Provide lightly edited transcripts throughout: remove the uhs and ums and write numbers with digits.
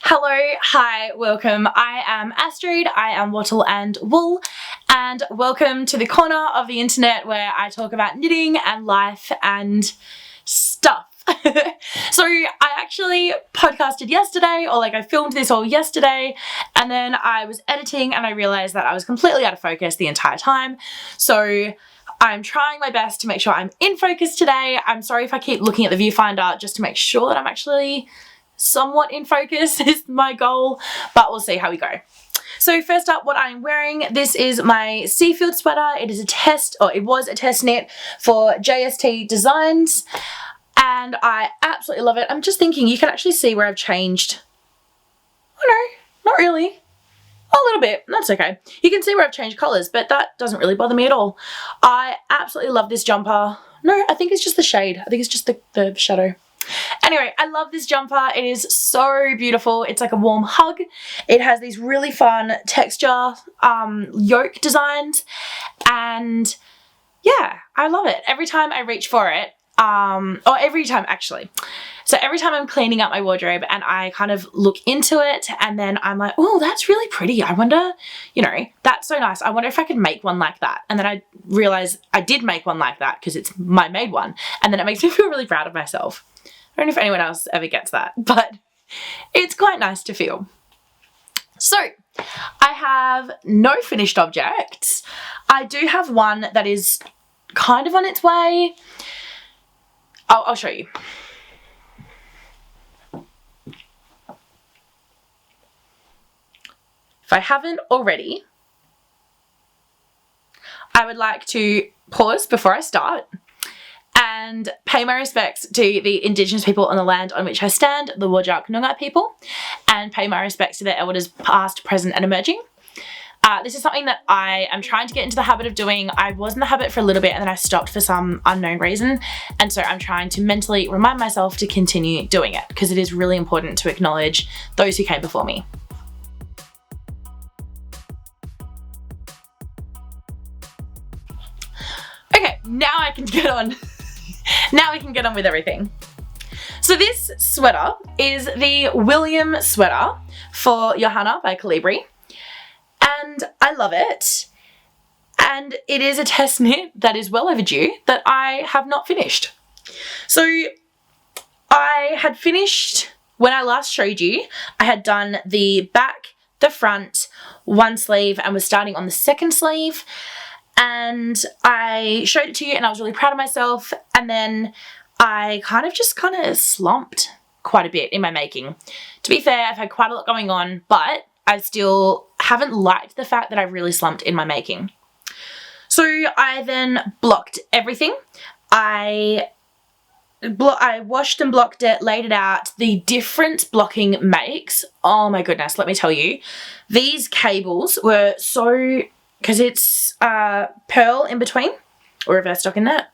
Hello, hi, welcome. I am Astrid, I am Wattle and Wool, and welcome to the corner of the internet where I talk about knitting and life and stuff. So I actually podcasted yesterday, or I filmed this all yesterday, and then I was editing and I realized that I was completely out of focus the entire time. So I'm trying my best to make sure I'm in focus today. I'm sorry if I keep looking at the viewfinder just to make sure that I'm actually somewhat in focus is my goal, but we'll see how we go. So first up, what I'm wearing, this is my Seafield sweater. It is it was a test knit for JST Designs, and I absolutely love it. I'm just thinking you can actually see where I've changed. Oh no, not really. A little bit, that's okay. You can see where I've changed colours, but that doesn't really bother me at all. I absolutely love this jumper. No, I think it's just the shade. I think it's just the shadow. Anyway, I love this jumper. It is so beautiful. It's like a warm hug. It has these really fun texture yoke designs, and yeah, I love it. Every time I reach for it, every time I'm cleaning up my wardrobe and I kind of look into it and then I'm like, oh, that's really pretty. I wonder, that's so nice. I wonder if I could make one like that. And then I realize I did make one like that because it's my made one. And then it makes me feel really proud of myself. I don't know if anyone else ever gets that, but it's quite nice to feel. So I have no finished objects. I do have one that is kind of on its way. I'll show you. If I haven't already, I would like to pause before I start and pay my respects to the Indigenous people on the land on which I stand, the Whadjuk Noongar people, and pay my respects to their elders past, present and emerging. This is something that I am trying to get into the habit of doing. I was in the habit for a little bit and then I stopped for some unknown reason, and so I'm trying to mentally remind myself to continue doing it because it is really important to acknowledge those who came before me. Okay, now I can get on. Now we can get on with everything. So this sweater is the William sweater for Johanna by Calibri, and I love it. And it is a test knit that is well overdue that I have not finished. So I had finished, when I last showed you, I had done the back, the front, one sleeve, and was starting on the second sleeve. And I showed it to you and I was really proud of myself, and then I kind of slumped quite a bit in my making. To be fair, I've had quite a lot going on, but I still haven't liked the fact that I've really slumped in my making. So I then blocked everything. I washed and blocked it, laid it out. The different blocking makes, oh my goodness, let me tell you, these cables were so, because it's pearl in between, or reverse stockinette,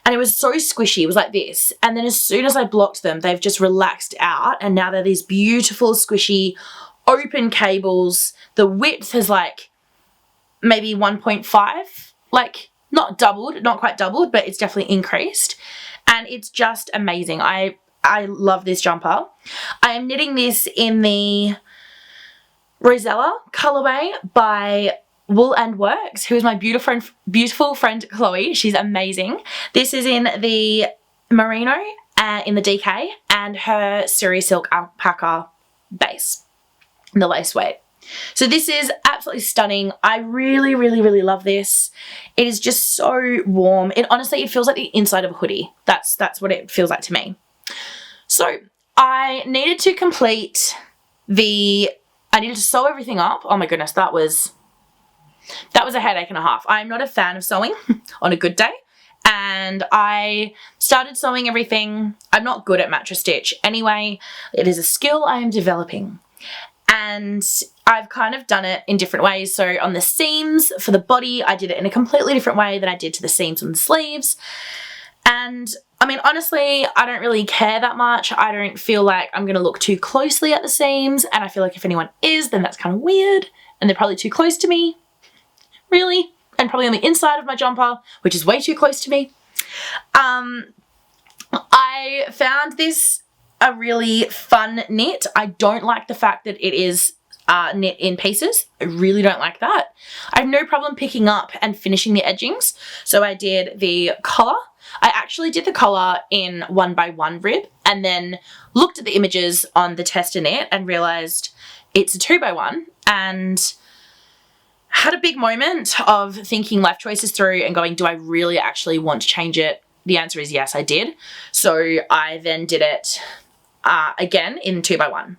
and it was so squishy. It was like this, and then as soon as I blocked them, they've just relaxed out, and now they're these beautiful squishy open cables. The width is like maybe 1.5, like not doubled, not quite doubled, but it's definitely increased, and it's just amazing. I love this jumper. I am knitting this in the Rosella colorway by Wool and Works, who is my beautiful friend Chloe. She's amazing. This is in the merino in the DK, and her Suri silk alpaca base, the lace weight. So this is absolutely stunning. I really, really, really love this. It is just so warm. It feels like the inside of a hoodie. That's what it feels like to me. So I needed to I needed to sew everything up. Oh my goodness, that was a headache and a half. I'm not a fan of sewing on a good day, and I started sewing everything. I'm not good at mattress stitch anyway. It is a skill I am developing, and I've kind of done it in different ways. So on the seams for the body, I did it in a completely different way than I did to the seams on the sleeves. And I mean, honestly, I don't really care that much. I don't feel like I'm going to look too closely at the seams, and I feel like if anyone is, then that's kind of weird, and they're probably too close to me. Really, and probably on the inside of my jumper, which is way too close to me. I found this a really fun knit. I don't like the fact that it is knit in pieces. I really don't like that. I have no problem picking up and finishing the edgings. So I did the collar. I actually did the collar in 1x1 rib and then looked at the images on the tester knit and realized it's a 2x1, and had a big moment of thinking life choices through and going, do I really actually want to change it? The answer is yes, I did. So I then did it again in 2x1.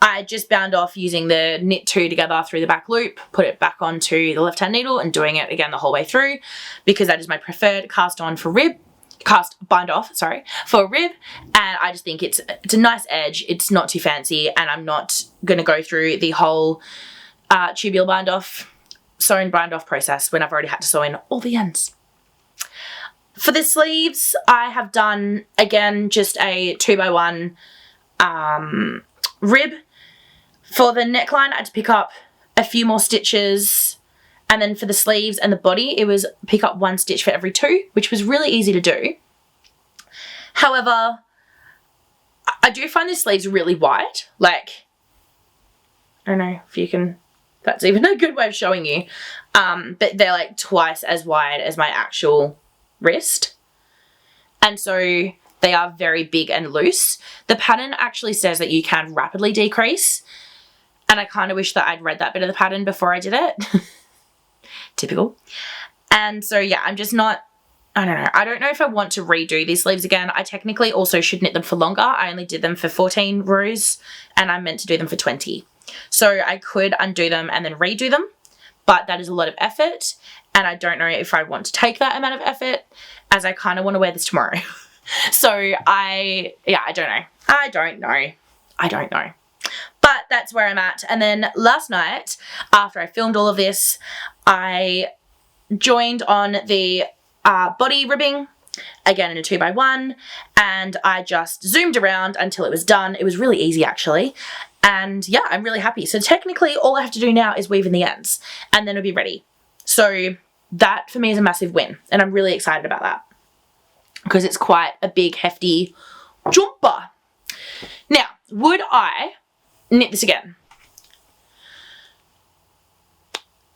I just bound off using the knit 2 together through the back loop, put it back onto the left hand needle and doing it again the whole way through, because that is my preferred cast on for rib, bind off, sorry, for rib. And I just think it's a nice edge. It's not too fancy, and I'm not going to go through the whole tubular bind off, sewn bind off process when I've already had to sew in all the ends. For the sleeves, I have done, again, just a 2x1 rib. For the neckline, I had to pick up a few more stitches, and then for the sleeves and the body, it was pick up 1 stitch for every 2, which was really easy to do. However, I do find the sleeves really wide. Like, I don't know if you can, that's even a good way of showing you, but they're like twice as wide as my actual wrist. And so they are very big and loose. The pattern actually says that you can rapidly decrease, and I kind of wish that I'd read that bit of the pattern before I did it. Typical. And so yeah, I'm just not, I don't know. I don't know if I want to redo these sleeves again. I technically also should knit them for longer. I only did them for 14 rows and I'm meant to do them for 20. So I could undo them and then redo them, but that is a lot of effort, and I don't know if I want to take that amount of effort, as I kind of want to wear this tomorrow. So I don't know. But that's where I'm at. And then last night, after I filmed all of this, I joined on the body ribbing, again in a 2x1, and I just zoomed around until it was done. It was really easy, actually. And yeah, I'm really happy. So technically all I have to do now is weave in the ends and then it'll be ready. So that for me is a massive win, and I'm really excited about that because it's quite a big, hefty jumper. Now, would I knit this again?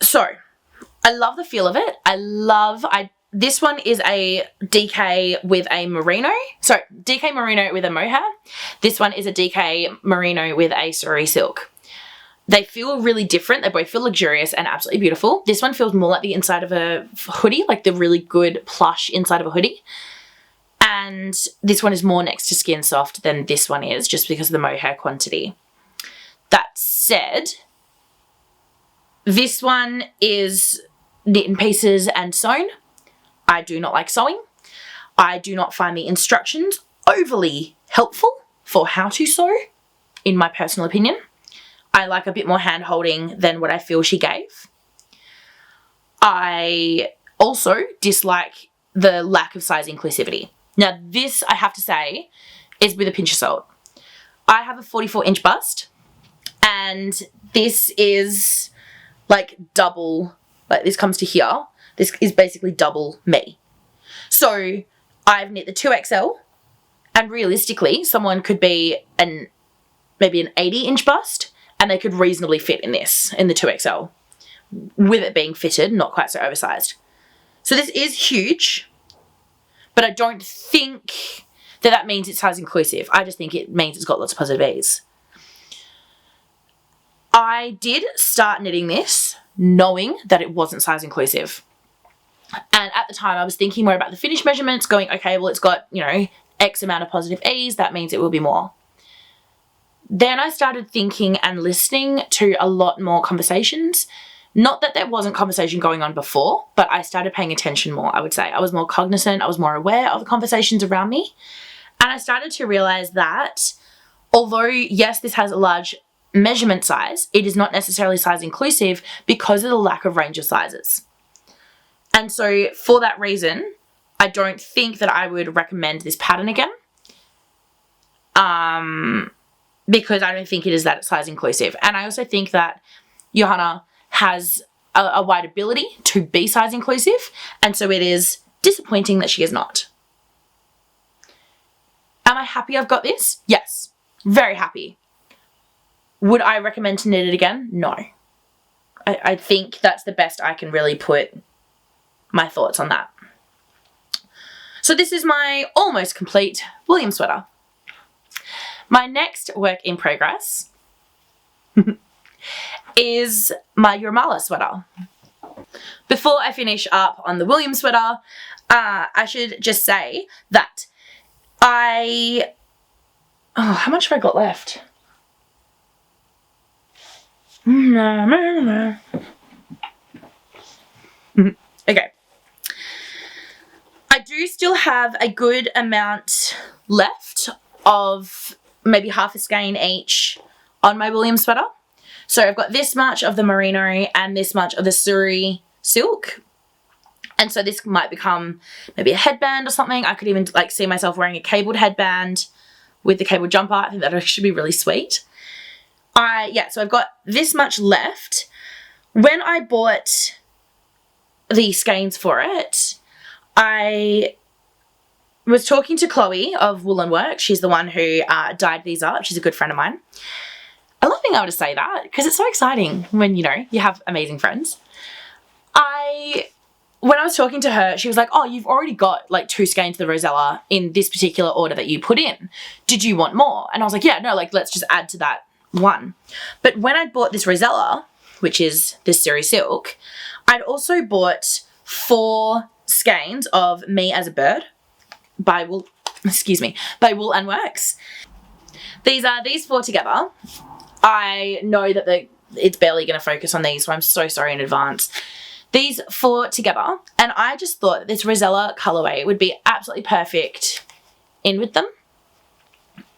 So I love the feel of it. This one is a DK with a merino. So DK merino with a mohair. This one is a DK merino with a sari silk. They feel really different. They both feel luxurious and absolutely beautiful. This one feels more like the inside of a hoodie, like the really good plush inside of a hoodie. And this one is more next to skin soft than this one is, just because of the mohair quantity. That said, this one is knit in pieces and sewn. I do not like sewing. I do not find the instructions overly helpful for how to sew, in my personal opinion. I like a bit more hand holding than what I feel she gave. I also dislike the lack of size inclusivity. Now this, I have to say, is with a pinch of salt. I have a 44-inch bust, and this is like double, like this comes to here. This is basically double me. So I've knit the 2XL, and realistically someone could be maybe an 80-inch bust and they could reasonably fit in this, in the 2XL, with it being fitted, not quite so oversized. So this is huge, but I don't think that means it's size inclusive. I just think it means it's got lots of positive ease. I did start knitting this knowing that it wasn't size inclusive. And at the time I was thinking more about the finish measurements, going, okay, well, it's got, you know, X amount of positive ease, that means it will be more. Then I started thinking and listening to a lot more conversations. Not that there wasn't conversation going on before, but I started paying attention more, I would say. I was more cognizant, I was more aware of the conversations around me. And I started to realize that although, yes, this has a large measurement size, it is not necessarily size inclusive because of the lack of range of sizes. And so for that reason, I don't think that I would recommend this pattern again. Because I don't think it is that size inclusive. And I also think that Johanna has a wide ability to be size inclusive, and so it is disappointing that she is not. Am I happy I've got this? Yes, very happy. Would I recommend to knit it again? No. I think that's the best I can really put my thoughts on that. So this is my almost complete William sweater. My next work in progress is my Jurmala sweater. Before I finish up on the William sweater, I should just say that how much have I got left? Okay. I do still have a good amount left of maybe half a skein each on my William sweater. So I've got this much of the merino and this much of the suri silk. And so this might become maybe a headband or something. I could even like see myself wearing a cabled headband with the cable jumper. I think that should be really sweet. So I've got this much left. When I bought the skeins for it, I was talking to Chloe of Wool and Work. She's the one who dyed these up. She's a good friend of mine. I love being able to say that because it's so exciting when, you know, you have amazing friends. When I was talking to her, she was like, oh, you've already got like 2 skeins of the Rosella in this particular order that you put in. Did you want more? And I was like, yeah, no, like let's just add to that one. But when I bought this Rosella, which is this suri silk, I'd also bought 4 skeins of Me as a Bird by Wool and Works. These 4 together. I know that it's barely going to focus on these, so I'm so sorry in advance. These 4 together, and I just thought that this Rosella colorway would be absolutely perfect in with them.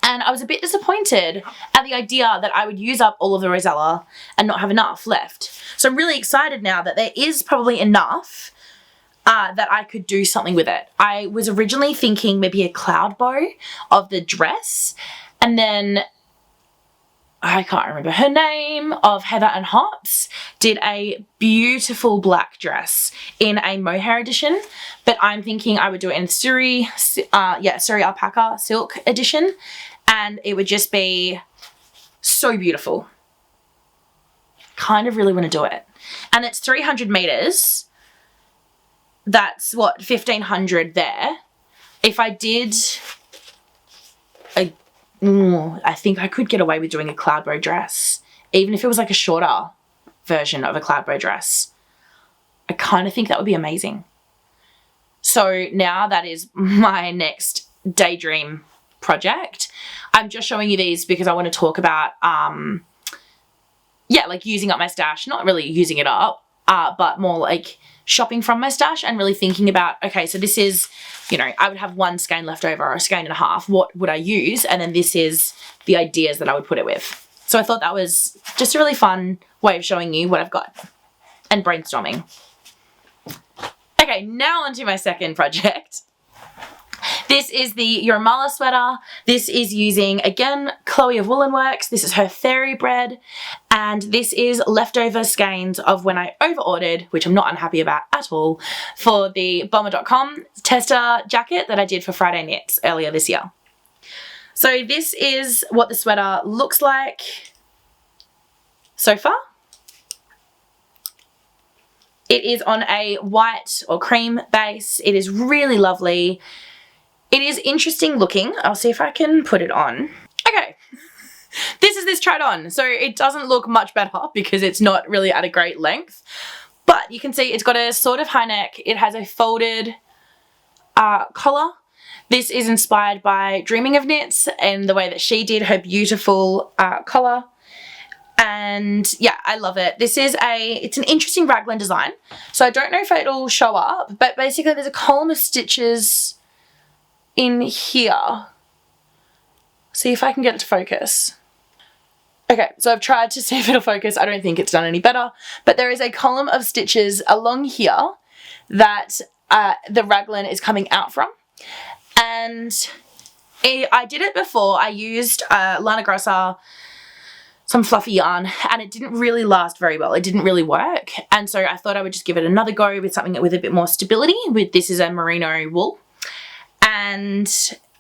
And I was a bit disappointed at the idea that I would use up all of the Rosella and not have enough left. So I'm really excited now that there is probably enough that I could do something with it. I was originally thinking maybe a cloud bow of the dress, and then I can't remember her name, of Heather and Hops, did a beautiful black dress in a mohair edition, but I'm thinking I would do it in suri alpaca silk edition, and it would just be so beautiful. Kind of really want to do it. And it's 300 meters. That's what, 1,500 there. If I did I think I could get away with doing a cloud bow dress, even if it was like a shorter version of a cloud bow dress. I kind of think that would be amazing. So now that is my next daydream project. I'm just showing you these because I want to talk about, like using up my stash, not really using it up, but more like shopping from my stash and really thinking about, okay, so this is, you know, I would have 1 skein left over or a skein and a half. What would I use? And then this is the ideas that I would put it with. So I thought that was just a really fun way of showing you what I've got and brainstorming. Okay, now onto my second project. This is the Jurmala sweater. This is using, again, Chloe of Wool and Works. This is her fairy bread. And this is leftover skeins of when I over-ordered, which I'm not unhappy about at all, for the bomber.com tester jacket that I did for Friday Knits earlier this year. So this is what the sweater looks like so far. It is on a white or cream base. It is really lovely. It is interesting looking. I'll see if I can put it on. Okay, this is this tried on. So it doesn't look much better because it's not really at a great length, but you can see it's got a sort of high neck. It has a folded collar. This is inspired by Dreaming of Knits and the way that she did her beautiful collar. And yeah, I love it. This is it's an interesting raglan design. So I don't know if it'll show up, but basically there's a column of stitches in here. See if I can get it to focus. Okay, so I've tried to see if it'll focus. I don't think it's done any better, but there is a column of stitches along here that the raglan is coming out from. And I did it before. I used Lana Grossa, some fluffy yarn, and it didn't really last very well. It didn't really work. And so I thought I would just give it another go with something with a bit more stability. This is a merino wool. And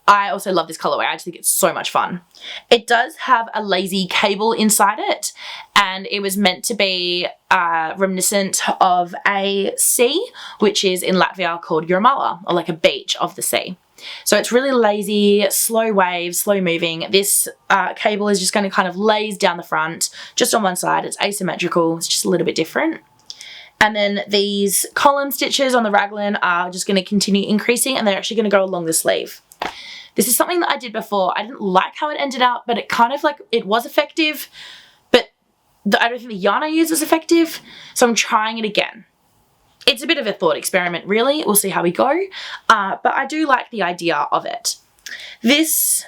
I also love this colorway. I just think it's so much fun. It does have a lazy cable inside it, and it was meant to be reminiscent of a sea, which is in Latvia called Jurmala, or like a beach of the sea. So it's really lazy, slow waves, slow moving. This cable is just going to kind of laze down the front, just on one side. It's asymmetrical. It's just a little bit different. And then these column stitches on the raglan are just going to continue increasing, and they're actually going to go along the sleeve. This is something that I did before. I didn't like how it ended up, but it kind of like, it was effective, but I don't think the yarn I used was effective. So I'm trying it again. It's a bit of a thought experiment, really. We'll see how we go. But I do like the idea of it. This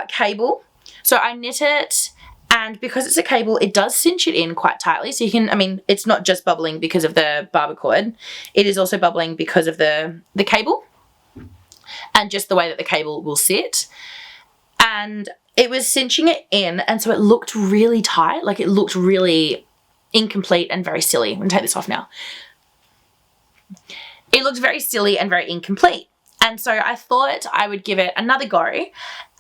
cable, so I knit it, and because it's a cable, it does cinch it in quite tightly. So you can, I mean, it's not just bubbling because of the barber cord. It is also bubbling because of the cable and just the way that the cable will sit. And it was cinching it in, and so it looked really tight. Like, it looked really incomplete and very silly. I'm going to take this off now. It looked very silly and very incomplete. And so I thought I would give it another go,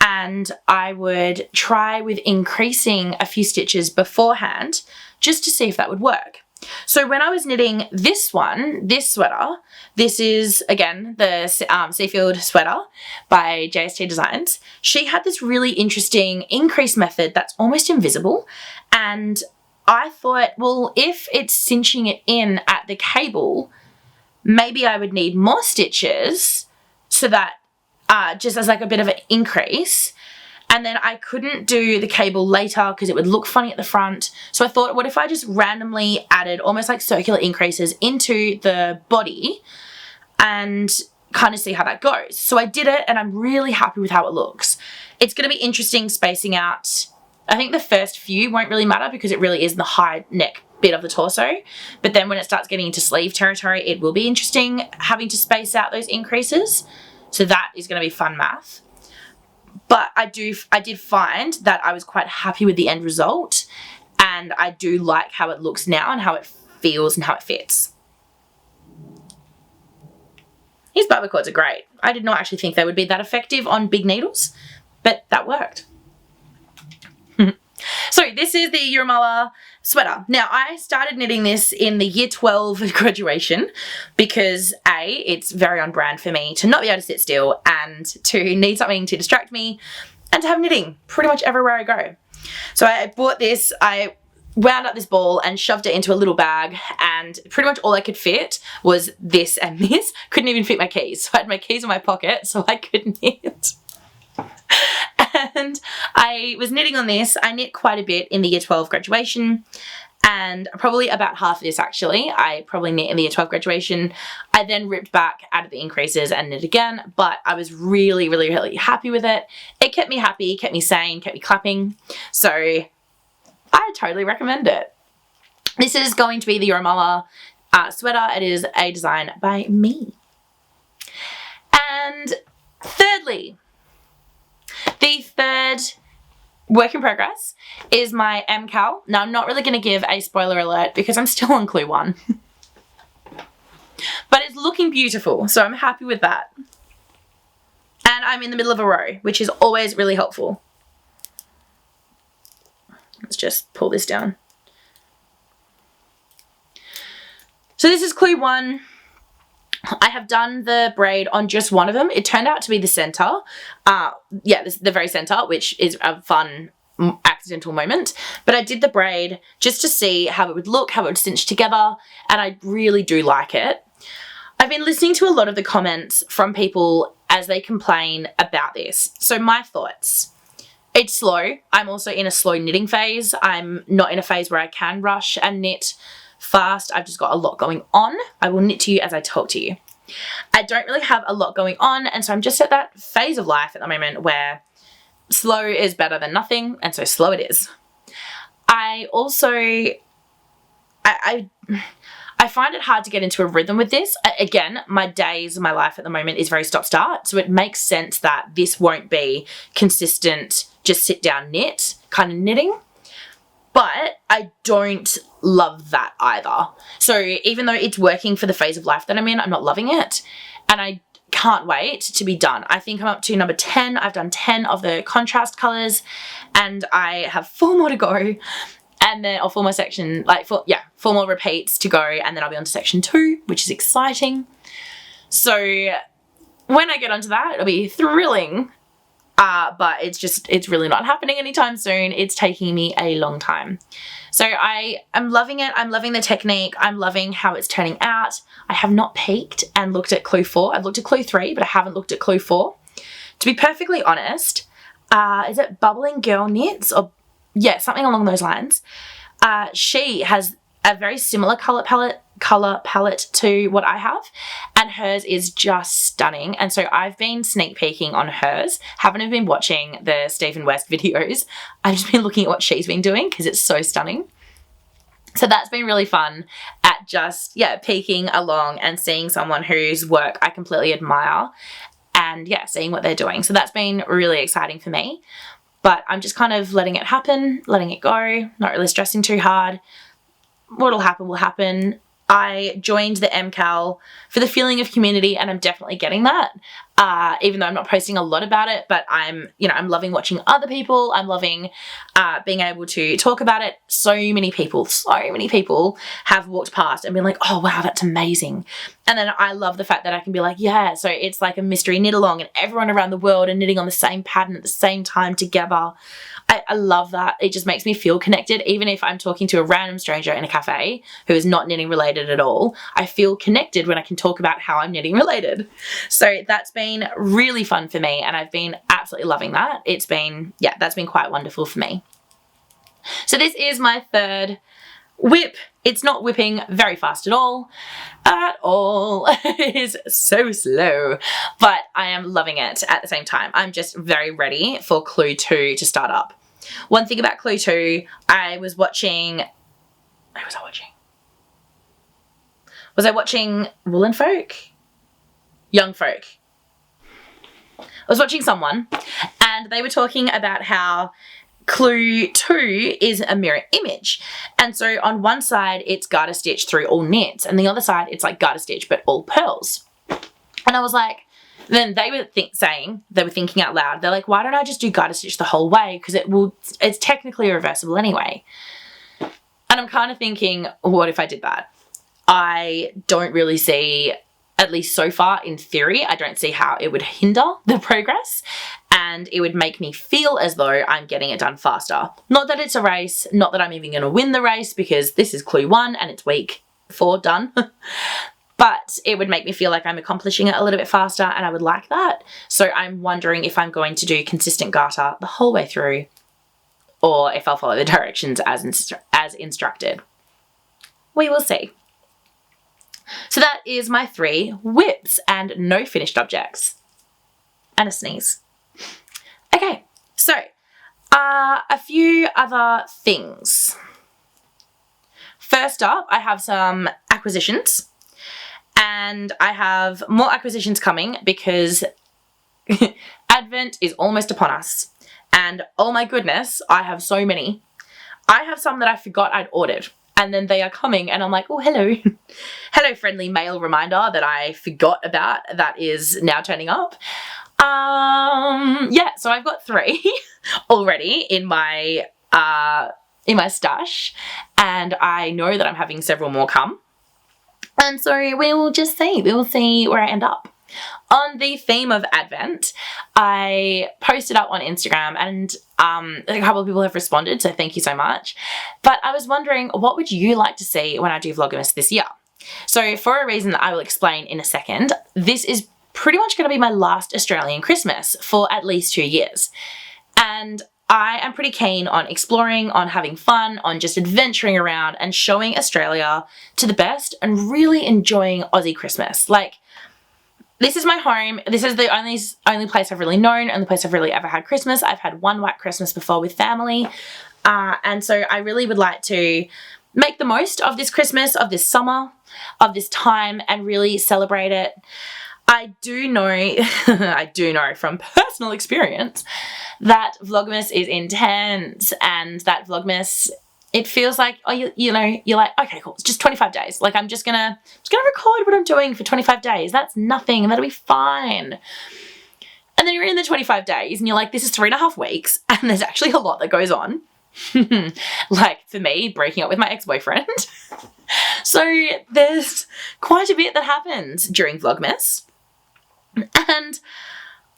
and I would try with increasing a few stitches beforehand just to see if that would work. So when I was knitting this sweater, this is, again, the Seafield sweater by JST Designs. She had this really interesting increase method that's almost invisible. And I thought, well, if it's cinching it in at the cable, maybe I would need more stitches so that just as like a bit of an increase. And then I couldn't do the cable later because it would look funny at the front. So I thought, what if I just randomly added almost like circular increases into the body and kind of see how that goes. So I did it, and I'm really happy with how it looks. It's going to be interesting spacing out. I think the first few won't really matter because it really is the high neck bit of the torso. But then when it starts getting into sleeve territory, it will be interesting having to space out those increases. So that is going to be fun math. But I did find that I was quite happy with the end result, and I do like how it looks now and how it feels and how it fits. These barber cords are great. I did not actually think they would be that effective on big needles, but that worked. So this is the Jurmala sweater. Now, I started knitting this in the year 12 graduation because A, it's very on brand for me to not be able to sit still, and to need something to distract me and to have knitting pretty much everywhere I go. So I bought this, I wound up this ball and shoved it into a little bag, and pretty much all I could fit was this and this. Couldn't even fit my keys. So I had my keys in my pocket so I could knit. And I was knitting on this. I knit quite a bit in the year 12 graduation, and probably about half of this actually I probably knit in the year 12 graduation. I then ripped back, added the increases and knit again, but I was really, really, really happy with it. It kept me happy, kept me sane, kept me clapping. So I totally recommend it. This is going to be the Jurmala sweater. It is a design by me. And thirdly, the third work in progress is my MKAL. Now, I'm not really going to give a spoiler alert because I'm still on clue 1. But it's looking beautiful, so I'm happy with that. And I'm in the middle of a row, which is always really helpful. Let's just pull this down. So this is clue 1. I have done the braid on just one of them. It turned out to be the center. Yeah, the very center, which is a fun accidental moment. But I did the braid just to see how it would look, how it would cinch together, and I really do like it. I've been listening to a lot of the comments from people as they complain about this. So my thoughts. It's slow. I'm also in a slow knitting phase. I'm not in a phase where I can rush and knit fast. I've just got a lot going on. I will knit to you as I talk to you. I don't really have a lot going on, and so I'm just at that phase of life at the moment where slow is better than nothing, and so slow it is. I also, I find it hard to get into a rhythm with this. Again, my life at the moment is very stop-start, so it makes sense that this won't be consistent, just sit down knit kind of knitting. But I don't love that either. So even though it's working for the phase of life that I'm in, I'm not loving it. And I can't wait to be done. I think I'm up to number 10. I've done 10 of the contrast colors and I have 4 more to go. And then, or 4 more section, like 4 more repeats to go. And then I'll be on to section 2, which is exciting. So when I get onto that, it'll be thrilling. But it's really not happening anytime soon. It's taking me a long time. So I am loving it. I'm loving the technique. I'm loving how it's turning out. I have not peeked and looked at clue 4. I've looked at clue 3, but I haven't looked at clue 4. To be perfectly honest, is it Bubbling Girl Knits? Or yeah, something along those lines. She has a very similar color palette to what I have, and hers is just stunning. And so I've been sneak peeking on hers. Haven't even been watching the Stephen West videos. I've just been looking at what she's been doing because it's so stunning. So that's been really fun at just, peeking along and seeing someone whose work I completely admire and seeing what they're doing. So that's been really exciting for me. But I'm just kind of letting it happen, letting it go, not really stressing too hard. What'll happen will happen. I joined the MKAL for the feeling of community, and I'm definitely getting that. Even though I'm not posting a lot about it, but I'm loving watching other people. I'm loving being able to talk about it. So many people have walked past and been like, oh wow, that's amazing. And then I love the fact that I can be like, yeah, so it's like a mystery knit along and everyone around the world are knitting on the same pattern at the same time together. I love that. It just makes me feel connected. Even if I'm talking to a random stranger in a cafe who is not knitting related at all, I feel connected when I can talk about how I'm knitting related. So that's been really fun for me and I've been absolutely loving that. It's been, that's been quite wonderful for me. So this is my 3rd whip. It's not whipping very fast at all. It is so slow, but I am loving it at the same time. I'm just very ready for clue 2 to start up. One thing about clue 2, was I watching Woolen Folk? Young Folk. I was watching someone and they were talking about how clue 2 is a mirror image. And so on one side, it's garter stitch through all knits, and the other side, it's like garter stitch, but all pearls. And I was like, then they were thinking out loud. They're like, why don't I just do garter stitch the whole way? Because it's technically reversible anyway. And I'm kind of thinking, what if I did that? I don't really see, at least so far in theory, I don't see how it would hinder the progress. And it would make me feel as though I'm getting it done faster. Not that it's a race, not that I'm even going to win the race because this is clue 1 and it's week 4 done. But it would make me feel like I'm accomplishing it a little bit faster and I would like that. So I'm wondering if I'm going to do consistent garter the whole way through or if I'll follow the directions as instructed. We will see. So that is my 3 whips and no finished objects. And a sneeze. Okay, so a few other things. First up, I have some acquisitions. And I have more acquisitions coming because Advent is almost upon us. And oh my goodness, I have so many. I have some that I forgot I'd ordered. And then they are coming and I'm like, oh, hello. Hello, friendly mail reminder that I forgot about that is now turning up. So I've got 3 already in my stash, and I know that I'm having several more come. And so we will just see. We will see where I end up. On the theme of Advent, I posted up on Instagram and a couple of people have responded, so thank you so much. But I was wondering, what would you like to see when I do Vlogmas this year? So for a reason that I will explain in a second, this is pretty much going to be my last Australian Christmas for at least 2 years. And I am pretty keen on exploring, on having fun, on just adventuring around and showing Australia to the best and really enjoying Aussie Christmas. Like, this is my home. This is the only place I've really known, only place I've really ever had Christmas. I've had one white Christmas before with family. And so I really would like to make the most of this Christmas, of this summer, of this time, and really celebrate it. I do know from personal experience that Vlogmas is intense and that Vlogmas It feels like, oh, you know, you're like, okay, cool. It's just 25 days. Like I'm just gonna record what I'm doing for 25 days. That's nothing. That'll be fine. And then you're in the 25 days and you're like, this is 3.5 weeks. And there's actually a lot that goes on. Like for me, breaking up with my ex-boyfriend. So there's quite a bit that happens during Vlogmas. And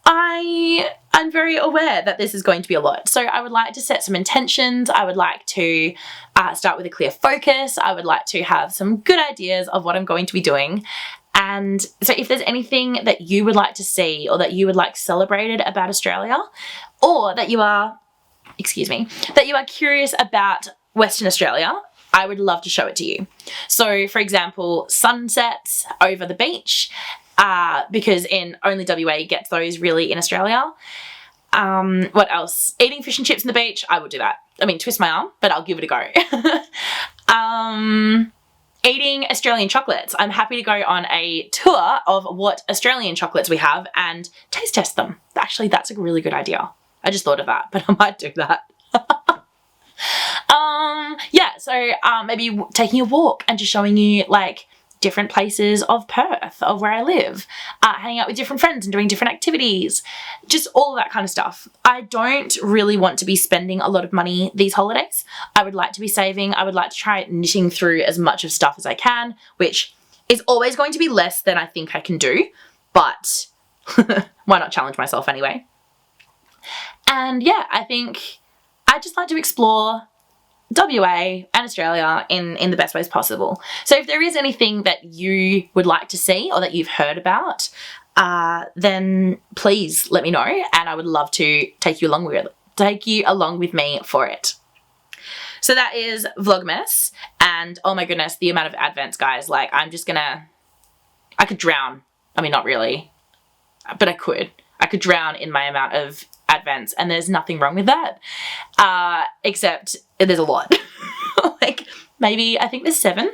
I'm very aware that this is going to be a lot. So I would like to set some intentions. I would like to start with a clear focus. I would like to have some good ideas of what I'm going to be doing. And so if there's anything that you would like to see or that you would like celebrated about Australia, or that you are, that you are curious about Western Australia, I would love to show it to you. So for example, sunsets over the beach, because in only WA gets those really in Australia. What else? Eating fish and chips on the beach, I would do that. I mean, twist my arm, but I'll give it a go. Eating Australian chocolates. I'm happy to go on a tour of what Australian chocolates we have and taste test them. Actually, that's a really good idea. I just thought of that, but I might do that. Yeah, so maybe taking a walk and just showing you like different places of Perth, of where I live, hanging out with different friends and doing different activities, just all of that kind of stuff. I don't really want to be spending a lot of money these holidays. I would like to be saving. I would like to try knitting through as much of stuff as I can, which is always going to be less than I think I can do, but why not challenge myself anyway? And yeah, I think I just like to explore WA and Australia in the best ways possible. So if there is anything that you would like to see or that you've heard about, then please let me know, and I would love to take you along with me for it. So that is Vlogmas, and oh my goodness, the amount of advents, guys. Like I could drown. I mean, not really, but I could drown in my amount of advents, and there's nothing wrong with that, except there's a lot. Like maybe, I think there's 7.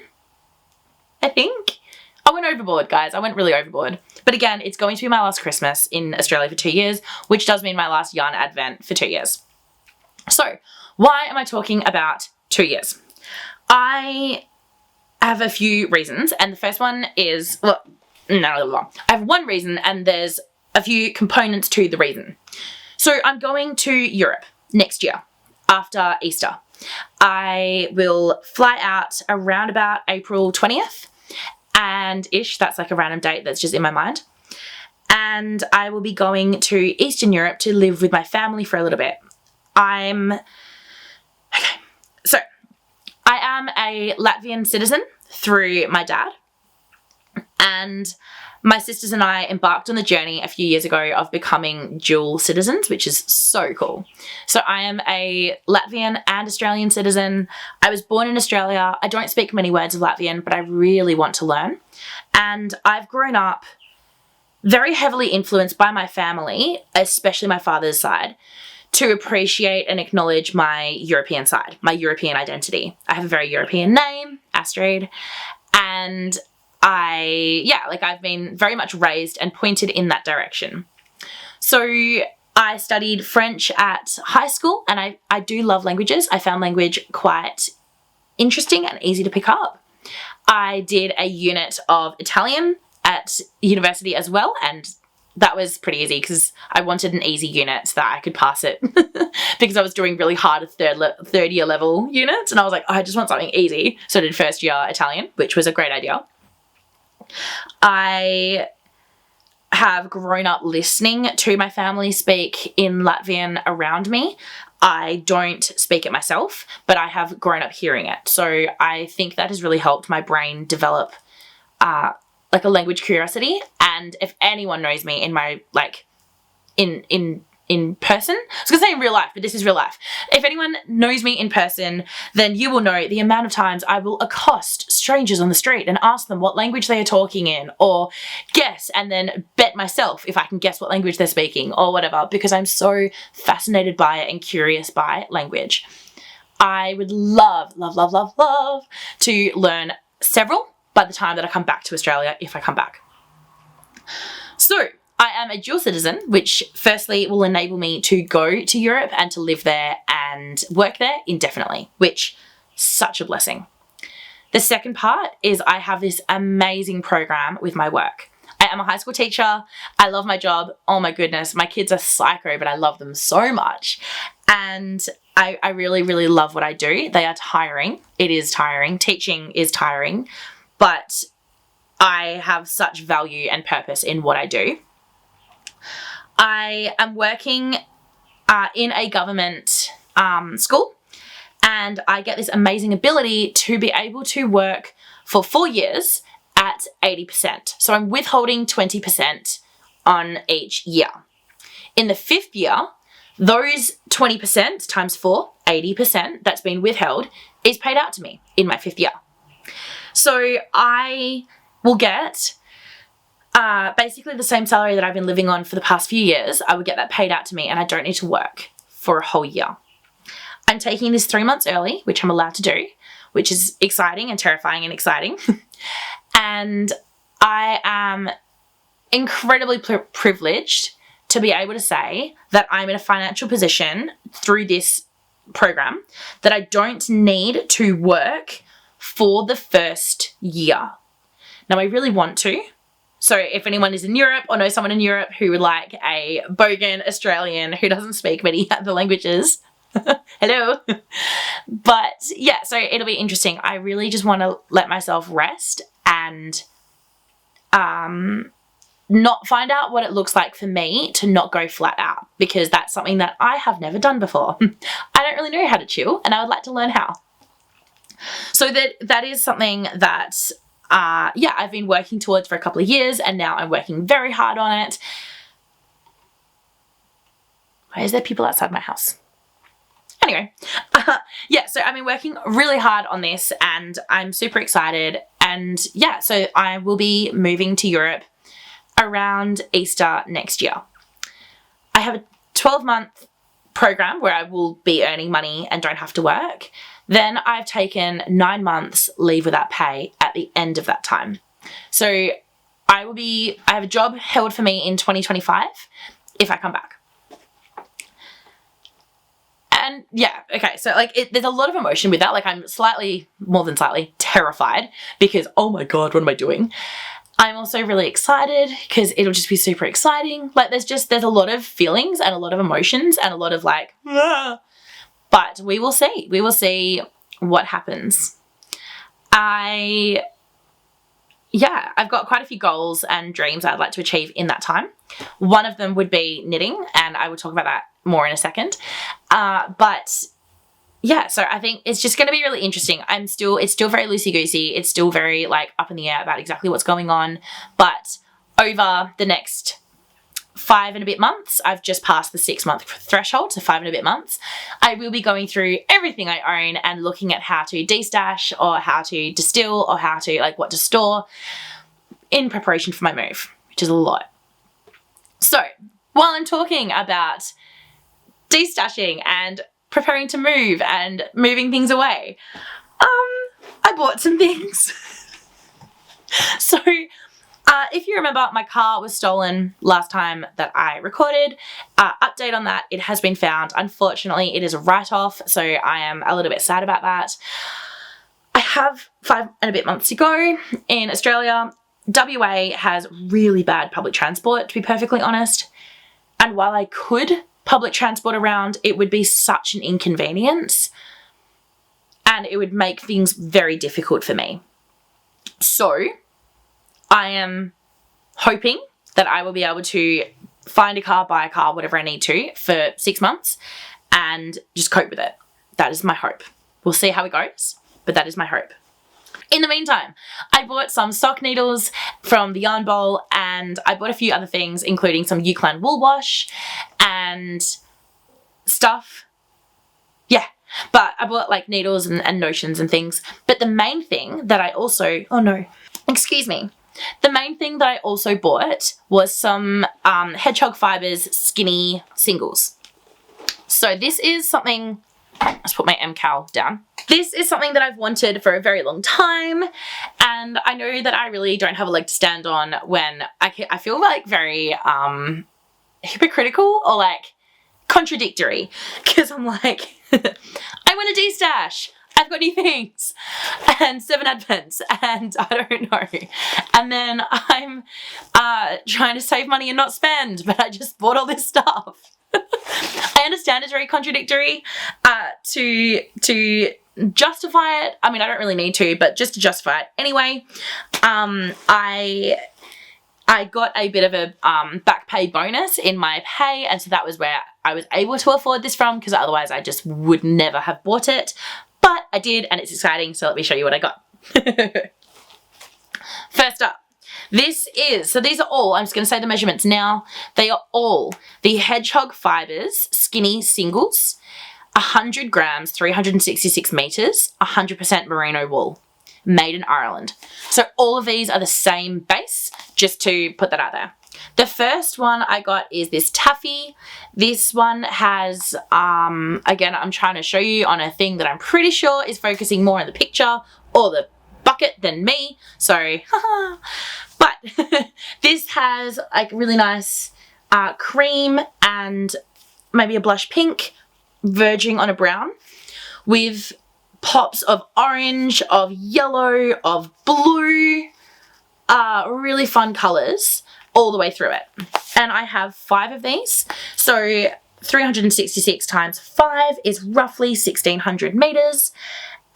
I think I went overboard, guys. I went really overboard, but again, it's going to be my last Christmas in Australia for 2 years, which does mean my last yarn advent for 2 years. So why am I talking about 2 years? I have a few reasons, and the first one is, well, no, I have one reason, and there's a few components to the reason. So I'm going to Europe next year after Easter. I will fly out around about April 20th and ish. That's like a random date that's just in my mind. And I will be going to Eastern Europe to live with my family for a little bit. So I am a Latvian citizen through my dad, and my sisters and I embarked on the journey a few years ago of becoming dual citizens, which is so cool. So I am a Latvian and Australian citizen. I was born in Australia. I don't speak many words of Latvian, but I really want to learn. And I've grown up very heavily influenced by my family, especially my father's side, to appreciate and acknowledge my European side, my European identity. I have a very European name, Astrid, and I've been very much raised and pointed in that direction. So I studied French at high school, and I do love languages. I found language quite interesting and easy to pick up. I did a unit of Italian at university as well, and that was pretty easy because I wanted an easy unit so that I could pass it because I was doing really hard third year level units, and I was like, oh, I just want something easy. So I did first year Italian, which was a great idea. I have grown up listening to my family speak in Latvian around me. I don't speak it myself, but I have grown up hearing it. So I think that has really helped my brain develop like a language curiosity. And if anyone knows me in my, like, in person, I was gonna say in real life, but this is real life. If anyone knows me in person, then you will know the amount of times I will accost strangers on the street and ask them what language they are talking in, or guess and then bet myself if I can guess what language they're speaking or whatever, because I'm so fascinated by it and curious by language. I would love, love, love, love, love to learn several by the time that I come back to Australia, if I come back. So I am a dual citizen, which firstly will enable me to go to Europe and to live there and work there indefinitely, which such a blessing. The second part is I have this amazing program with my work. I am a high school teacher. I love my job. Oh my goodness, my kids are psycho, but I love them so much. And I really, really love what I do. They are tiring. It is tiring. Teaching is tiring, but I have such value and purpose in what I do. I am working in a government school, and I get this amazing ability to be able to work for 4 years at 80%. So I'm withholding 20% on each year. In the 5th year, those 20% times 4, 80% that's been withheld is paid out to me in my 5th year. So I will get basically the same salary that I've been living on for the past few years. I would get that paid out to me, and I don't need to work for a whole year. I'm taking this 3 months early, which I'm allowed to do, which is exciting and terrifying and exciting. And I am incredibly privileged to be able to say that I'm in a financial position through this program that I don't need to work for the first year. Now, I really want to. So if anyone is in Europe or knows someone in Europe who would like a bogan Australian who doesn't speak many other languages, hello. But yeah, so it'll be interesting. I really just want to let myself rest and not find out what it looks like for me to not go flat out, because that's something that I have never done before. I don't really know how to chill, and I would like to learn how. So that is something that I've been working towards for a couple of years, and now I'm working very hard on it. Why is there people outside my house? Anyway, so I've been working really hard on this, and I'm super excited. And yeah, so I will be moving to Europe around Easter next year. I have a 12-month program where I will be earning money and don't have to work. Then I've taken 9 months leave without pay at the end of that time. So I have a job held for me in 2025 if I come back. And yeah, okay, so like there's a lot of emotion with that. Like I'm more than slightly terrified because, oh my God, what am I doing? I'm also really excited because it'll just be super exciting. Like there's a lot of feelings and a lot of emotions and a lot of like, ah. But we will see. We will see what happens. I've got quite a few goals and dreams I'd like to achieve in that time. One of them would be knitting, and I will talk about that more in a second. But yeah, so I think it's just going to be really interesting. It's still very loosey-goosey. It's still very like up in the air about exactly what's going on. But over the next 5 and a bit months, I've just passed the 6-month threshold, so 5 and a bit months, I will be going through everything I own and looking at how to destash or how to distill or how to like what to store in preparation for my move, which is a lot. So while I'm talking about destashing and preparing to move and moving things away, I bought some things. So if you remember, my car was stolen last time that I recorded. Update on that, it has been found. Unfortunately, it is a write-off, so I am a little bit sad about that. I have 5 and a bit months to go in Australia. WA has really bad public transport, to be perfectly honest. And while I could public transport around, it would be such an inconvenience and it would make things very difficult for me. So I am hoping that I will be able to find a car, buy a car, whatever I need to for 6 months and just cope with it. That is my hope. We'll see how it goes, but that is my hope. In the meantime, I bought some sock needles from the Yarn Bowl, and I bought a few other things, including some Eucalyptus wool wash and stuff. Yeah, but I bought like needles and notions and things. But the main thing that I also, the main thing that I also bought was some Hedgehog Fibers skinny singles. So this is something, let's put my MKAL down. This is something that I've wanted for a very long time, and I know that I really don't have a leg to stand on when I feel like very hypocritical or like contradictory, because I'm like, I want to destash, I've got new things and 7 advents and I don't know. And then I'm trying to save money and not spend, but I just bought all this stuff. I understand it's very contradictory to justify it. I mean, I don't really need to, but just to justify it anyway, I got a bit of a back pay bonus in my pay, and so that was where I was able to afford this from, because otherwise I just would never have bought it. But I did, and it's exciting, so let me show you what I got. First up, this is, so these are all, I'm just going to say the measurements now, they are all the Hedgehog Fibers Skinny Singles, 100 grams, 366 meters, 100% merino wool, made in Ireland. So all of these are the same base, just to put that out there. The first one I got is this taffy. This one has, again, I'm trying to show you on a thing that I'm pretty sure is focusing more on the picture or the bucket than me. Sorry. But this has like really nice cream and maybe a blush pink verging on a brown with pops of orange, of yellow, of blue, really fun colors all the way through it. And I have 5 of these. So 366 times 5 is roughly 1600 meters.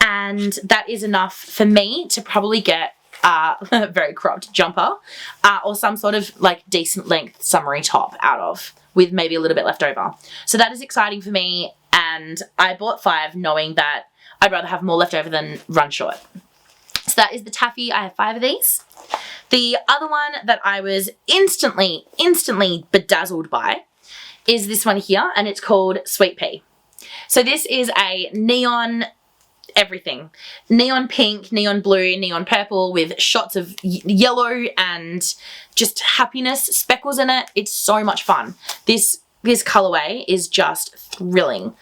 And that is enough for me to probably get a very cropped jumper or some sort of like decent length summery top out of, with maybe a little bit left over. So that is exciting for me. And I bought 5 knowing that I'd rather have more left over than run short. So that is the taffy. I have 5 of these. The other one that I was instantly bedazzled by is this one here, and it's called Sweet Pea. So this is a neon everything. Neon pink, neon blue, neon purple with shots of yellow and just happiness speckles in it. It's so much fun. This colorway is just thrilling.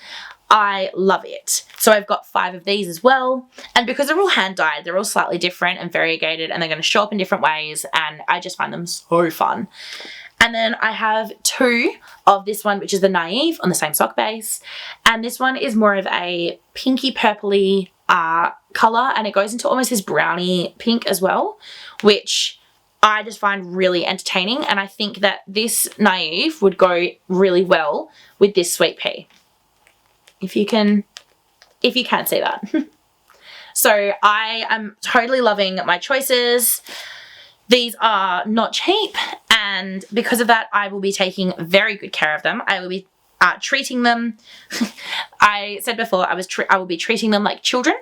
I love it. So I've got 5 of these as well. And because they're all hand dyed, they're all slightly different and variegated, and they're going to show up in different ways, and I just find them so fun. And then I have 2 of this one, which is the Naive on the same sock base. And this one is more of a pinky purpley color, and it goes into almost this brownie pink as well, which I just find really entertaining. And I think that this Naive would go really well with this Sweet Pea. If you can see that. So I am totally loving my choices. These are not cheap, and because of that, I will be taking very good care of them. I will be treating them. I said before I will be treating them like children.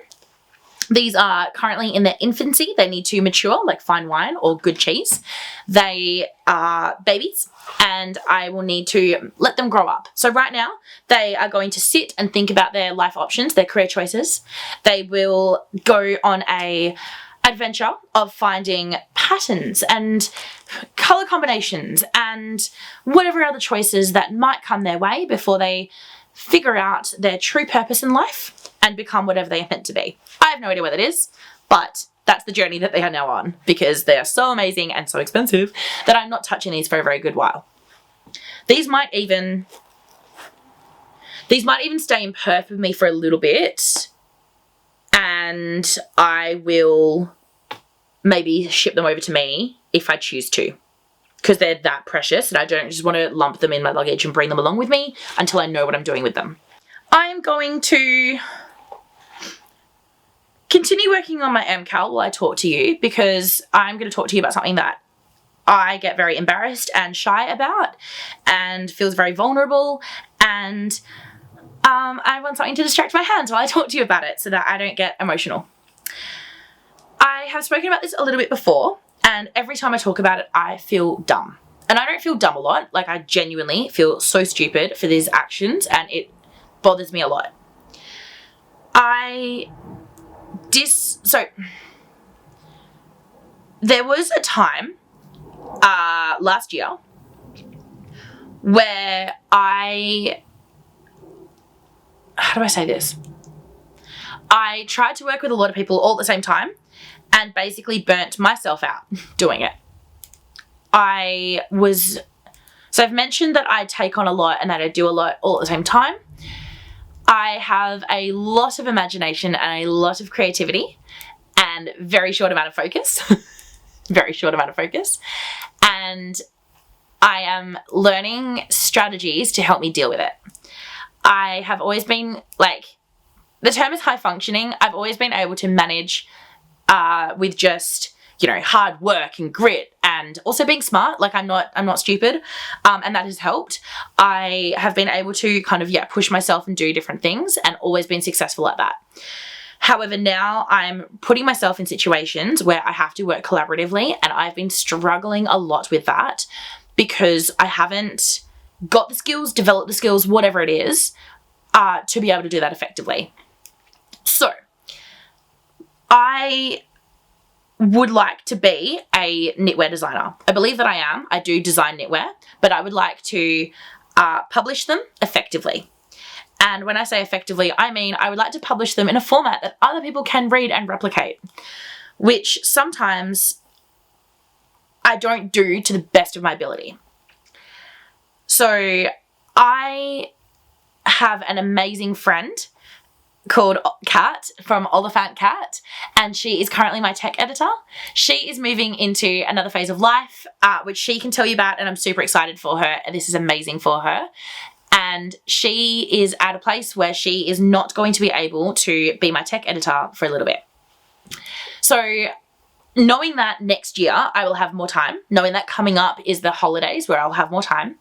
These are currently in their infancy. They need to mature like fine wine or good cheese. They are babies, and I will need to let them grow up. So right now, they are going to sit and think about their life options, their career choices. They will go on a adventure of finding patterns and color combinations and whatever other choices that might come their way before they figure out their true purpose in life and become whatever they are meant to be. I have no idea what that is, but that's the journey that they are now on, because they are so amazing and so expensive that I'm not touching these for a very good while. These might even stay in perf with me for a little bit, and I will maybe ship them over to me if I choose to, because they're that precious and I don't just want to lump them in my luggage and bring them along with me until I know what I'm doing with them. I'm going to continue working on my MKAL while I talk to you, because I'm going to talk to you about something that I get very embarrassed and shy about and feels very vulnerable, and I want something to distract my hands while I talk to you about it so that I don't get emotional. I have spoken about this a little bit before, and every time I talk about it, I feel dumb. And I don't feel dumb a lot. Like, I genuinely feel so stupid for these actions, and it bothers me a lot. So there was a time last year where how do I say this? I tried to work with a lot of people all at the same time and basically burnt myself out doing it. So I've mentioned that I take on a lot and that I do a lot all at the same time. I have a lot of imagination and a lot of creativity and very short amount of focus. Very short amount of focus. And I am learning strategies to help me deal with it. I have always been, like, the term is high functioning. I've always been able to manage with just, you know, hard work and grit and also being smart. Like, I'm not stupid. And that has helped. I have been able to kind of, push myself and do different things and always been successful at that. However, now I'm putting myself in situations where I have to work collaboratively, and I've been struggling a lot with that because I haven't got the skills, developed the skills, whatever it is, to be able to do that effectively. So, I would like to be a knitwear designer. I believe that I am. I do design knitwear, but I would like to publish them effectively. And when I say effectively, I mean I would like to publish them in a format that other people can read and replicate, which sometimes I don't do to the best of my ability. So I have an amazing friend called Kat from Oliphant Cat, and she is currently my tech editor. She is moving into another phase of life, which she can tell you about, and I'm super excited for her. This is amazing for her. And she is at a place where she is not going to be able to be my tech editor for a little bit. So knowing that next year I will have more time, knowing that coming up is the holidays where I'll have more time,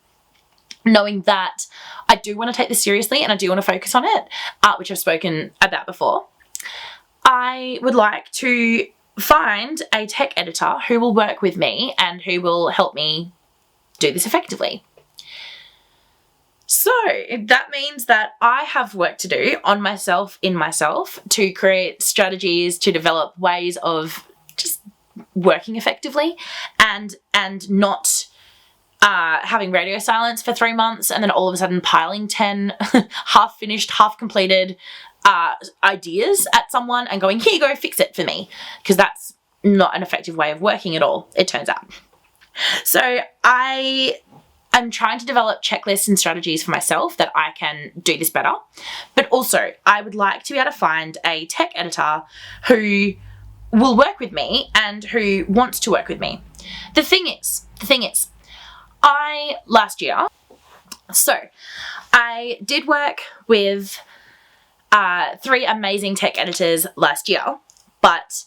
knowing that I do want to take this seriously and I do want to focus on it, which I've spoken about before, I would like to find a tech editor who will work with me and who will help me do this effectively. So that means that I have work to do on myself, in myself, to create strategies, to develop ways of just working effectively and not having radio silence for 3 months and then all of a sudden piling 10 half finished, half completed ideas at someone and going, here you go, fix it for me. Because that's not an effective way of working at all, it turns out. So I'm trying to develop checklists and strategies for myself that I can do this better. But also, I would like to be able to find a tech editor who will work with me and who wants to work with me. The thing is, last year, I did work with 3 amazing tech editors last year, but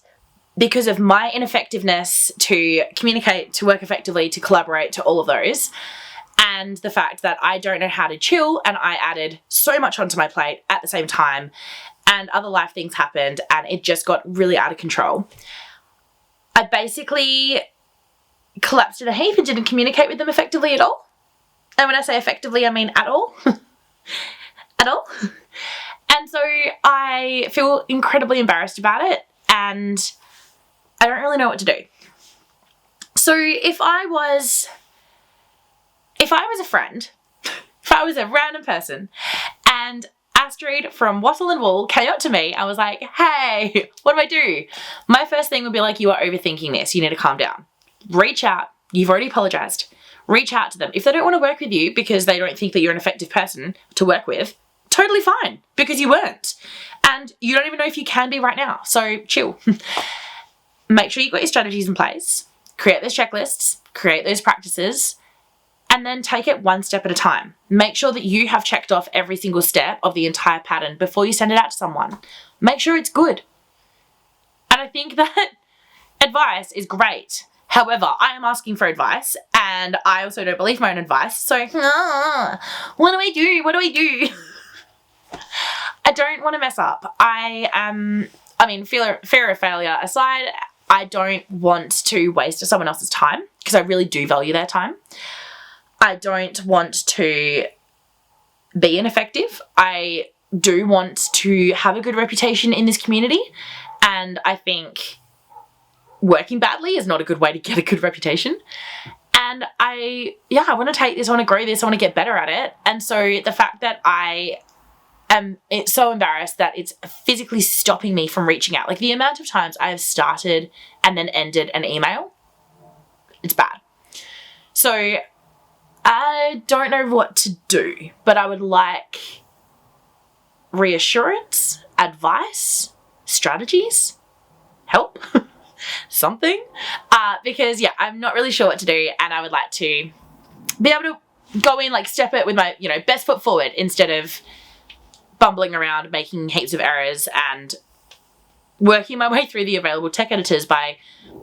because of my ineffectiveness to communicate, to work effectively, to collaborate, to all of those, and the fact that I don't know how to chill, and I added so much onto my plate at the same time, and other life things happened, and it just got really out of control. I basically collapsed in a heap and didn't communicate with them effectively at all. And when I say effectively, I mean at all. At all. And so I feel incredibly embarrassed about it, and I don't really know what to do. So if I was a friend, if I was a random person, and Astrid from Wattle and Wool came up to me and was like, hey, what do I do? My first thing would be like, you are overthinking this. You need to calm down. Reach out. You've already apologized. Reach out to them. If they don't want to work with you because they don't think that you're an effective person to work with, totally fine, because you weren't. And you don't even know if you can be right now. So chill. Make sure you've got your strategies in place. Create those checklists. Create those practices. And then take it one step at a time. Make sure that you have checked off every single step of the entire pattern before you send it out to someone. Make sure it's good. And I think that advice is great. However, I am asking for advice, and I also don't believe my own advice. So, what do I do? What do I do? I don't want to mess up. Fear of failure aside, I don't want to waste someone else's time because I really do value their time. I don't want to be ineffective. I do want to have a good reputation in this community, and I think working badly is not a good way to get a good reputation. And I want to take this, I want to grow this, I want to get better at it. And so the fact that I am so embarrassed that it's physically stopping me from reaching out, like the amount of times I have started and then ended an email, it's bad. So I don't know what to do, but I would like reassurance, advice, strategies, help, something. Because yeah, I'm not really sure what to do, and I would like to be able to go in, like step it with my, you know, best foot forward instead of bumbling around making heaps of errors and working my way through the available tech editors by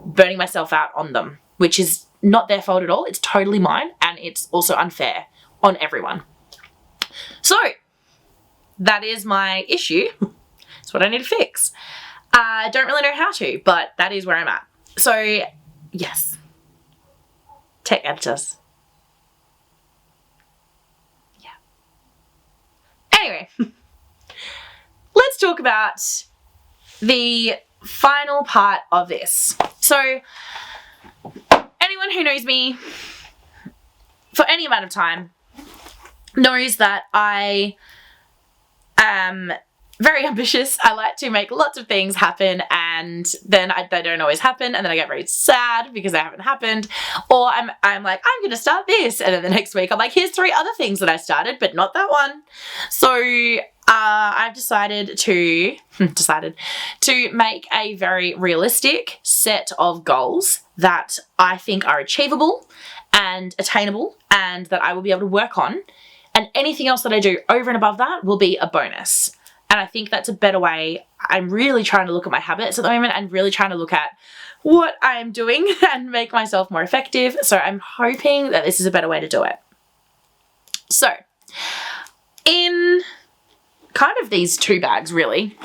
burning myself out on them, which is not their fault at all. It's totally mine, and it's also unfair on everyone. So that is my issue. It's what I need to fix. I don't really know how to, but that is where I'm at. So yes, tech editors. Yeah. Anyway, let's talk about the final part of this. So anyone who knows me for any amount of time knows that I am very ambitious. I like to make lots of things happen, and then they don't always happen, and then I get very sad because they haven't happened. Or I'm like, I'm going to start this, and then the next week I'm like, here's 3 other things that I started, but not that one. So I've decided to make a very realistic set of goals that I think are achievable and attainable, and that I will be able to work on. And anything else that I do over and above that will be a bonus. And I think that's a better way. I'm really trying to look at my habits at the moment and really trying to look at what I'm doing and make myself more effective. So I'm hoping that this is a better way to do it. So in kind of these 2 bags really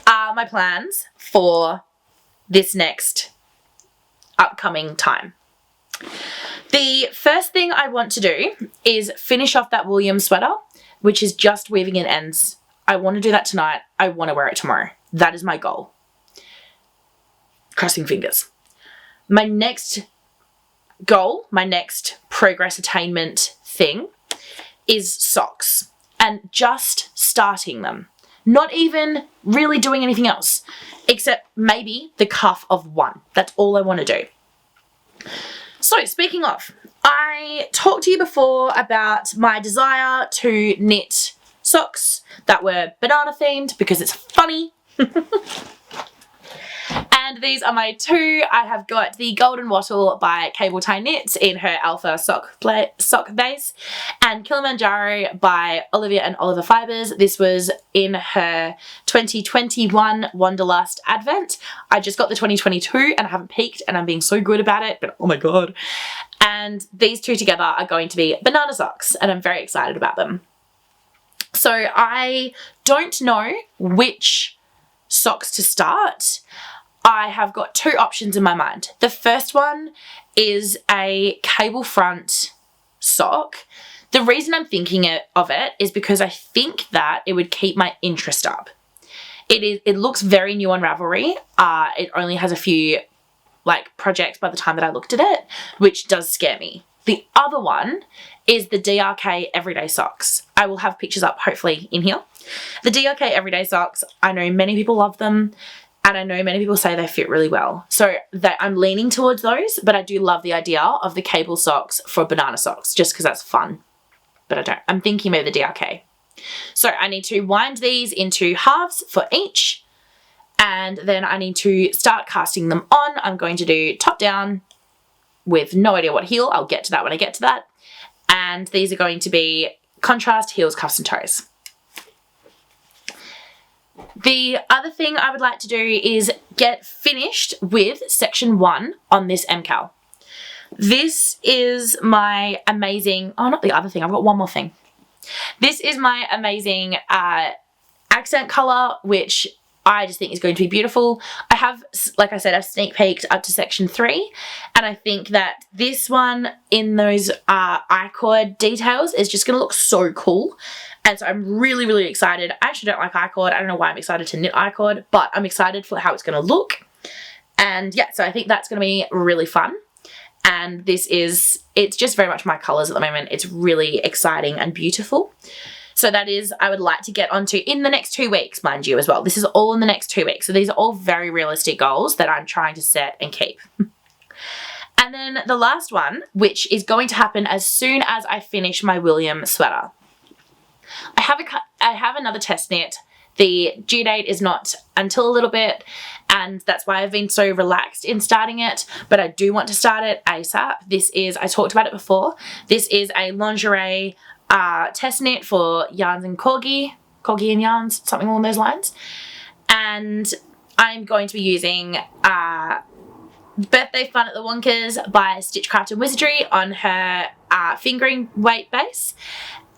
are my plans for this next upcoming time. The first thing I want to do is finish off that William sweater, which is just weaving in ends. I want to do that tonight. I want to wear it tomorrow. That is my goal. Crossing fingers. My next goal, my next progress attainment thing is socks, and just starting them. Not even really doing anything else except maybe the cuff of one. That's all I want to do. So speaking of, I talked to you before about my desire to knit socks that were banana themed because it's funny. And these are my 2. I have got the Golden Wattle by Cable Tie Knits in her Alpha sock base, and Kilimanjaro by Olivia and Oliver Fibers. This was in her 2021 Wanderlust Advent. I just got the 2022 and I haven't peeked, and I'm being so good about it, but oh my god. And these 2 together are going to be banana socks, and I'm very excited about them. So I don't know which socks to start. I have got 2 options in my mind. The first one is a cable front sock. The reason I'm thinking of it is because I think that it would keep my interest up. It looks very new on Ravelry. It only has a few like projects by the time that I looked at it, which does scare me. The other one is the DRK Everyday Socks. I will have pictures up hopefully in here. The DRK Everyday Socks, I know many people love them, and I know many people say they fit really well. So I'm leaning towards those, but I do love the idea of the cable socks for banana socks just because that's fun. But I'm thinking maybe the DRK. So I need to wind these into halves for each, and then I need to start casting them on. I'm going to do top down with no idea what heel. I'll get to that when I get to that. And these are going to be contrast heels, cuffs and toes. The other thing I would like to do is get finished with section 1 on this MKAL. This is my amazing, oh not the other thing, I've got one more thing. This is my amazing accent colour, which I just think is going to be beautiful. I have, like I said, I've sneak peeked up to section 3, and I think that this one in those I-cord details is just going to look so cool. And so I'm really, really excited. I actually don't like I-cord. I don't know why I'm excited to knit I-cord, but I'm excited for how it's going to look. And yeah, so I think that's going to be really fun. And it's just very much my colours at the moment. It's really exciting and beautiful. So that is, I would like to get onto in the next 2 weeks, mind you, as well. This is all in the next 2 weeks. So these are all very realistic goals that I'm trying to set and keep. And then the last one, which is going to happen as soon as I finish my William sweater. I have I have another test knit. The due date is not until a little bit, and that's why I've been so relaxed in starting it, but I do want to start it ASAP. This is, I talked about it before, this is a lingerie test knit for Yarns and Corgi and Yarns, something along those lines. And I'm going to be using Birthday Fun at the Wonkers by Stitchcraft and Wizardry on her fingering weight base,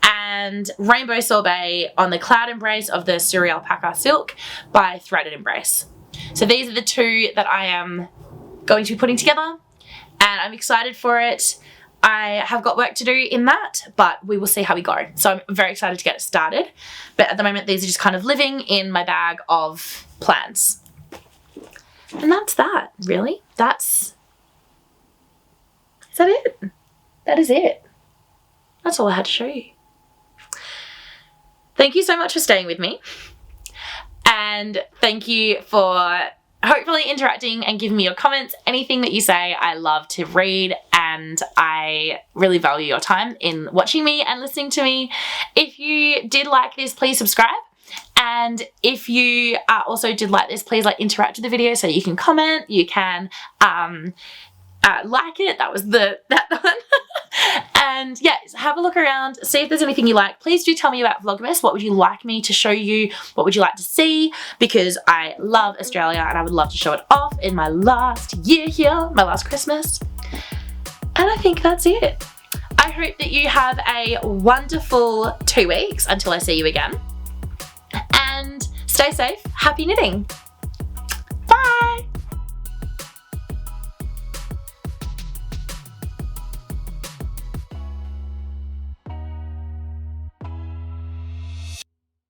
and Rainbow Sorbet on the Cloud Embrace of the Surrey Alpaca Silk by Threaded Embrace. So these are the two that I am going to be putting together, and I'm excited for it. I have got work to do in that, but we will see how we go. So I'm very excited to get it started. But at the moment, these are just kind of living in my bag of plans. And that's that, really. Is that it? That is it. That's all I had to show you. Thank you so much for staying with me. And thank you for hopefully interacting and giving me your comments. Anything that you say, I love to read, and I really value your time in watching me and listening to me. If you did like this, please subscribe. And if you also did like this, please like interact with the video, so you can comment, you can like it. That was that one. And yeah, have a look around, see if there's anything you like. Please do tell me about Vlogmas. What would you like me to show you? What would you like to see? Because I love Australia and I would love to show it off in my last year here, my last Christmas. And I think that's it. I hope that you have a wonderful 2 weeks until I see you again. And stay safe. Happy knitting.